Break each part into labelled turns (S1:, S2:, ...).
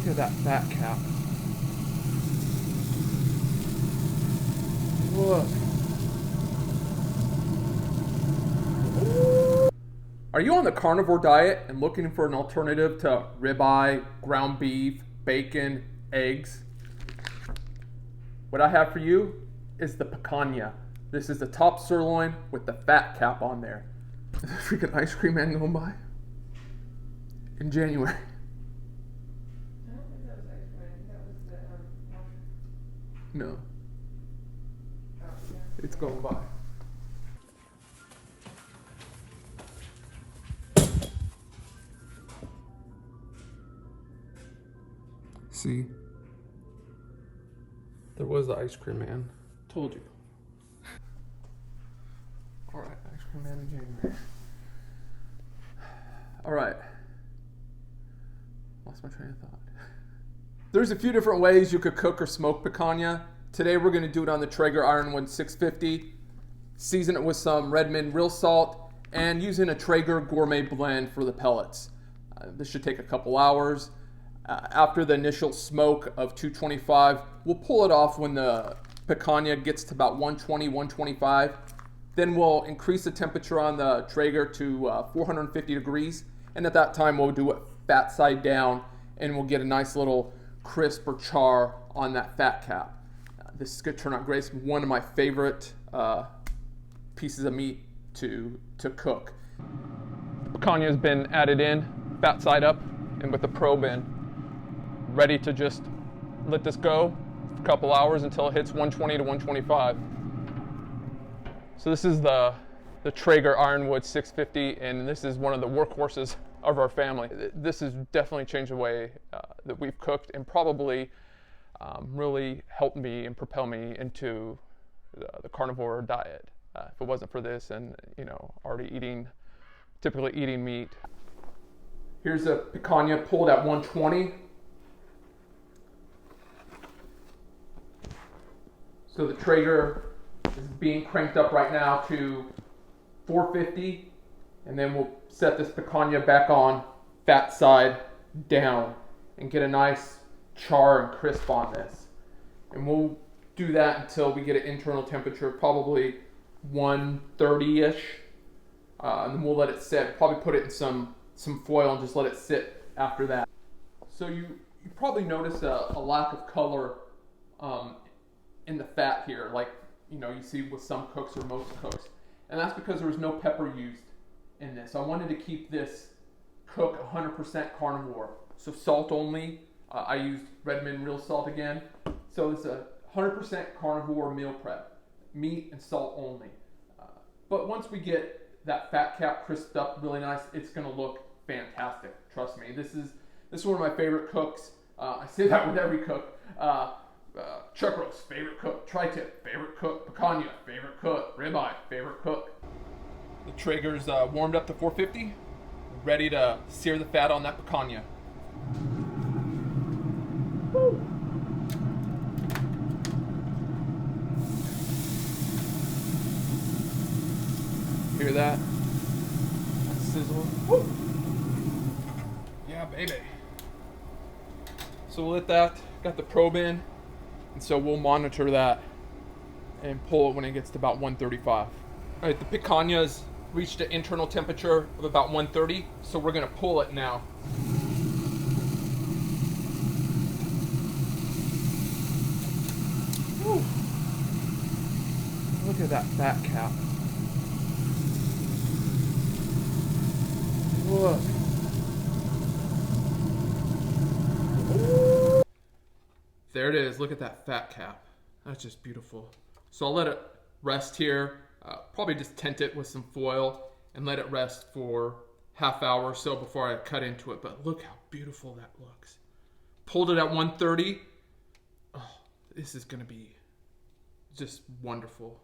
S1: Look at that fat cap. Look. Are you on the carnivore diet and looking for an alternative to ribeye, ground beef, bacon, eggs? What I have for you is the Picanha. This is the top sirloin with the fat cap on there. Is there freaking ice cream man going by? In January.
S2: I don't think that was ice cream. That was the washer.
S1: No,
S2: Oh, yeah.
S1: it's going by. See? There was the ice cream man. Told you. Alright, ice cream man in January. Alright. Lost my train of thought. There's a few different ways you could cook or smoke picanha. Today we're going to do it on the Traeger Ironwood 650. Season it with some Redmond Real Salt and using a Traeger gourmet blend for the pellets. This should take a couple hours. After the initial smoke of 225, we'll pull it off when the picanha gets to about 120, 125. Then we'll increase the temperature on the Traeger to 450 degrees. And at that time, we'll do it fat side down and we'll get a nice little crisp or char on that fat cap. This is going to turn out great. It's one of my favorite pieces of meat to cook. Picanha has been added in, fat side up, and with the probe in. Ready to just let this go for a couple hours until it hits 120 to 125. So this is the Traeger Ironwood 650, and this is one of the workhorses of our family. This has definitely changed the way that we've cooked and probably really helped me and propel me into the carnivore diet. If it wasn't for this and, already typically eating meat. Here's a picanha pulled at 120. So the Traeger is being cranked up right now to 450, and then we'll set this picanha back on fat side down and get a nice char and crisp on this. And we'll do that until we get an internal temperature of probably 130-ish, and then we'll let it sit. Probably put it in some foil and just let it sit after that. So you probably notice a lack of color in the fat here, like you see with some cooks or most cooks, and that's because there was no pepper used in this. I wanted to keep this cook 100% carnivore, so salt only. I used Redmond Real Salt again, so it's a 100% carnivore meal prep, meat and salt only. But once we get that fat cap crisped up really nice, it's going to look fantastic. Trust me, this is one of my favorite cooks. I say that with every cook. Chuck roast, favorite cook. Tri-tip, favorite cook. Picanha, favorite cook. Ribeye, favorite cook. The Traeger's warmed up to 450. Ready to sear the fat on that picanha. Woo. Hear that? That sizzle. Woo. Yeah, baby. So we'll let that, got the probe in. And so we'll monitor that and pull it when it gets to about 135. All right, the picanha's reached an internal temperature of about 130, so we're gonna pull it now. Whew. Look at that fat cap. Look. There it is. Look at that fat cap. That's just beautiful. So I'll let it rest here. Probably just tent it with some foil and let it rest for half hour or so before I cut into it. But look how beautiful that looks. Pulled it at 130. Oh, this is going to be just wonderful.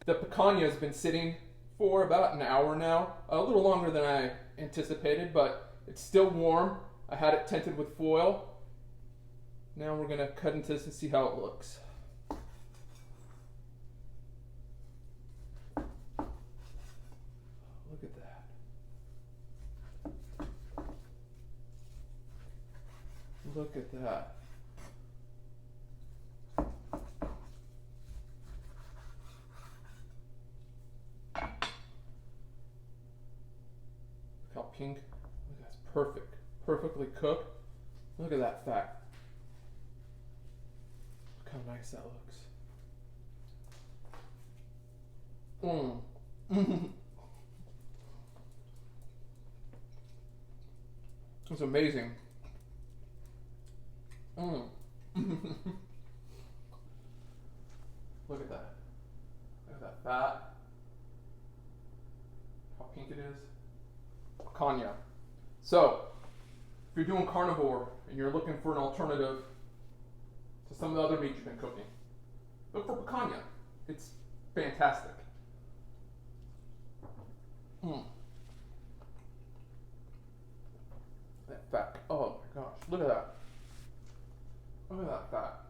S1: The picanha has been sitting for about an hour now. A little longer than I anticipated, but it's still warm. I had it tented with foil. Now we're going to cut into this and see how it looks. Look at that. Look at that. Look how pink. Look, that's perfect. Perfectly cooked. Look at that fat. Look how nice that looks. It's amazing. Look at that. Look at that fat. How pink it is. Picanha. So, if you're doing carnivore and you're looking for an alternative to some of the other meat you've been cooking, look for picanha. It's fantastic. That fat. Oh my gosh. Look at that. Look at that fat.